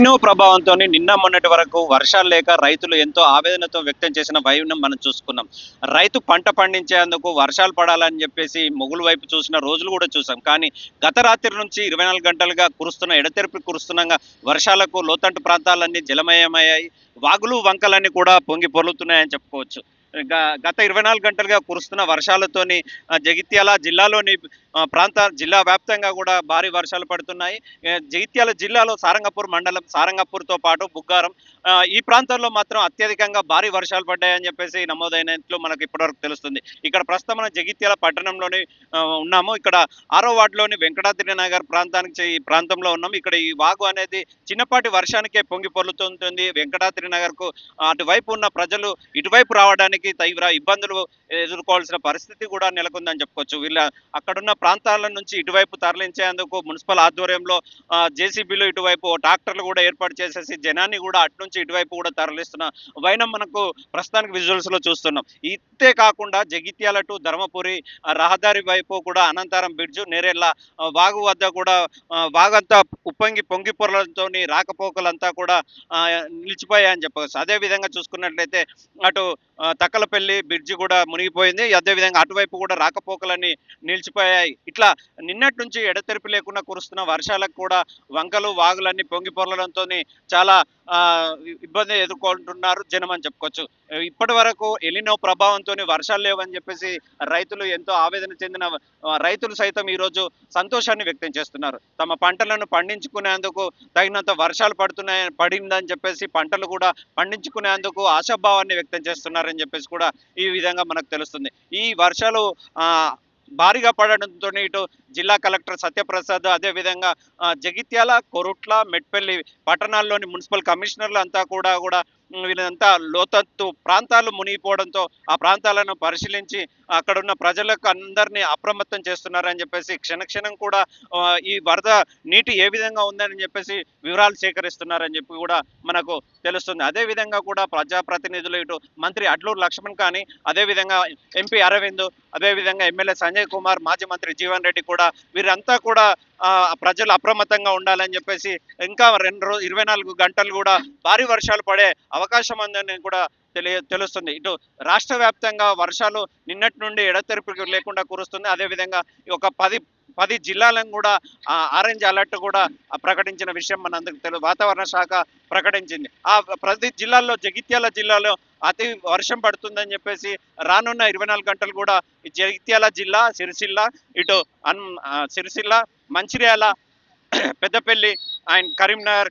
ఎలినో ప్రభావంతో నిన్న మొన్నటి వరకు వర్షాలు లేక రైతులు ఎంతో ఆవేదనతో వ్యక్తం చేసిన వైనం మనం చూసుకున్నాం. రైతు పంట పండించేందుకు వర్షాలు పడాలని చెప్పేసి మొగులు వైపు చూసిన రోజులు కూడా చూసాం. కానీ గత రాత్రి నుంచి 24 గంటలుగా కురుస్తున్న ఎడతెరిపి కురుస్తున్న వర్షాలకు లోతట్టు ప్రాంతాలన్నీ జలమయమయ్యాయి. వాగులు వంకలన్నీ కూడా పొంగి పొర్లుతున్నాయని చెప్పుకోవచ్చు. గత 24 గంటలుగా కురుస్తున్న వర్షాలతోని జగిత్యాల జిల్లాలోని జిల్లా వ్యాప్తంగా కూడా భారీ వర్షాలు పడుతున్నాయి. జగిత్యాల జిల్లాలో సారంగపూర్ మండలం, సారంగపూర్తో పాటు బుగ్గారం ఈ ప్రాంతాల్లో మాత్రం అత్యధికంగా భారీ వర్షాలు పడ్డాయని చెప్పేసి నమోదైనట్లు మనకు ఇప్పటివరకు తెలుస్తుంది. ఇక్కడ ప్రస్తుతం మనం జగిత్యాల పట్టణంలోని ఉన్నాము. ఇక్కడ 6వ వార్డులోని వెంకటాద్రి నగర్ ఈ ప్రాంతంలో ఉన్నాము. ఇక్కడ ఈ వాగు అనేది చిన్నపాటి వర్షానికే పొంగి పొర్లుతుంటుంది. వెంకటాద్రి నగర్కు అటువైపు ఉన్న ప్రజలు ఇటువైపు రావడానికి తీవ్ర ఇబ్బందులు ఎదుర్కోవాల్సిన పరిస్థితి కూడా నెలకొందని చెప్పుకోవచ్చు. అక్కడున్న ప్రాంతాల నుంచి ఇటువైపు తరలించేందుకు మున్సిపల్ ఆధ్వర్యంలో జేసీబీలు, ఇటువైపు ట్రాక్టర్లు కూడా ఏర్పాటు చేసేసి జనాన్ని కూడా అటు నుంచి ఇటువైపు కూడా తరలిస్తున్న వైనం మనకు ప్రస్తుతానికి విజువల్స్ లో చూస్తున్నాం. ఇంతే కాకుండా జగిత్యాల టు ధర్మపురి రహదారి వైపు కూడా అనంతరం బ్రిడ్జ్, నేరెళ్ళ వాగు వద్ద కూడా వాగంతా పొంగి పొరలతో రాకపోకలంతా కూడా నిలిచిపోయాయని చెప్పవచ్చు. అదే విధంగా చూసుకున్నట్లయితే అటు తక్కలపల్లి బ్రిడ్జి కూడా మునిగిపోయింది. అదేవిధంగా అటువైపు కూడా రాకపోకలన్నీ నిలిచిపోయాయి. ఇట్లా నిన్నటి నుంచి ఎడతెరిపి లేకుండా కురుస్తున్న వర్షాలకు కూడా వంకలు వాగులన్నీ పొంగి పొరలడంతో చాలా ఇబ్బంది ఎదుర్కొంటున్నారు జనం అని చెప్పుకోవచ్చు. ఇప్పటి వరకు ఎలినో ప్రభావంతో వర్షాలు లేవని చెప్పేసి రైతులు ఎంతో ఆవేదన చెందిన రైతులు సైతం ఈరోజు సంతోషాన్ని వ్యక్తం చేస్తున్నారు. తమ పంటలను పండించుకునేందుకు తగినంత వర్షాలు పడిందని చెప్పేసి పంటలు కూడా పండించుకునేందుకు ఆశాభావాన్ని వ్యక్తం చేస్తున్నారని చెప్పేసి కూడా ఈ విధంగా మనకు తెలుస్తుంది. ఈ వర్షాలు భారీగా పడడంతో ఇటు జిల్లా కలెక్టర్ సత్యప్రసాద్, అదేవిధంగా జగిత్యాల, కొరుట్ల, మెట్పల్లి పట్టణాల్లోని మున్సిపల్ కమిషనర్లు అంతా కూడా వీళ్ళంతా లోతత్తు ప్రాంతాలు మునిగిపోవడంతో ఆ ప్రాంతాలను పరిశీలించి అక్కడున్న ప్రజలకు అందరినీ అప్రమత్తం చేస్తున్నారని చెప్పేసి క్షణక్షణం కూడా ఈ వరద నీటి ఏ విధంగా ఉందని చెప్పేసి వివరాలు సేకరిస్తున్నారని చెప్పి కూడా మనకు తెలుస్తుంది. అదేవిధంగా కూడా ప్రజాప్రతినిధులు ఇటు మంత్రి అడ్లూరు లక్ష్మణ్ కానీ, అదేవిధంగా ఎంపీ అరవింద్, అదేవిధంగా ఎమ్మెల్యే సంజయ్ కుమార్, మాజీ మంత్రి జీవన్ రెడ్డి కూడా వీరంతా కూడా ప్రజలు అప్రమత్తంగా ఉండాలని చెప్పేసి ఇంకా 24 గంటలు కూడా భారీ వర్షాలు పడే అవకాశం ఉందని కూడా తెలుస్తుంది. ఇటు రాష్ట్ర వ్యాప్తంగా వర్షాలు నిన్నటి నుండి ఎడతెరిపి లేకుండా కురుస్తుంది. అదేవిధంగా ఒక 10 జిల్లాలను కూడా ఆరెంజ్ అలర్ట్ కూడా ప్రకటించిన విషయం మనందరికీ వాతావరణ శాఖ ప్రకటించింది. ఆ ప్రతి జిల్లాల్లో జగిత్యాల జిల్లాలో అతి వర్షం పడుతుందని చెప్పేసి రానున్న 24 గంటలు కూడా జగిత్యాల జిల్లా, సిరిసిల్ల, మంచిర్యాల, పెద్దపల్లి అండ్ కరీంనగర్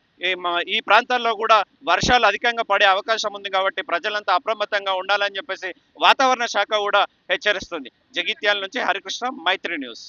ఈ ప్రాంతాల్లో కూడా వర్షాలు అధికంగా పడే అవకాశం ఉంది. కాబట్టి ప్రజలంతా అప్రమత్తంగా ఉండాలని చెప్పేసి వాతావరణ శాఖ కూడా హెచ్చరిస్తుంది. జగిత్యాల నుంచి హరికృష్ణ, మైత్రి న్యూస్.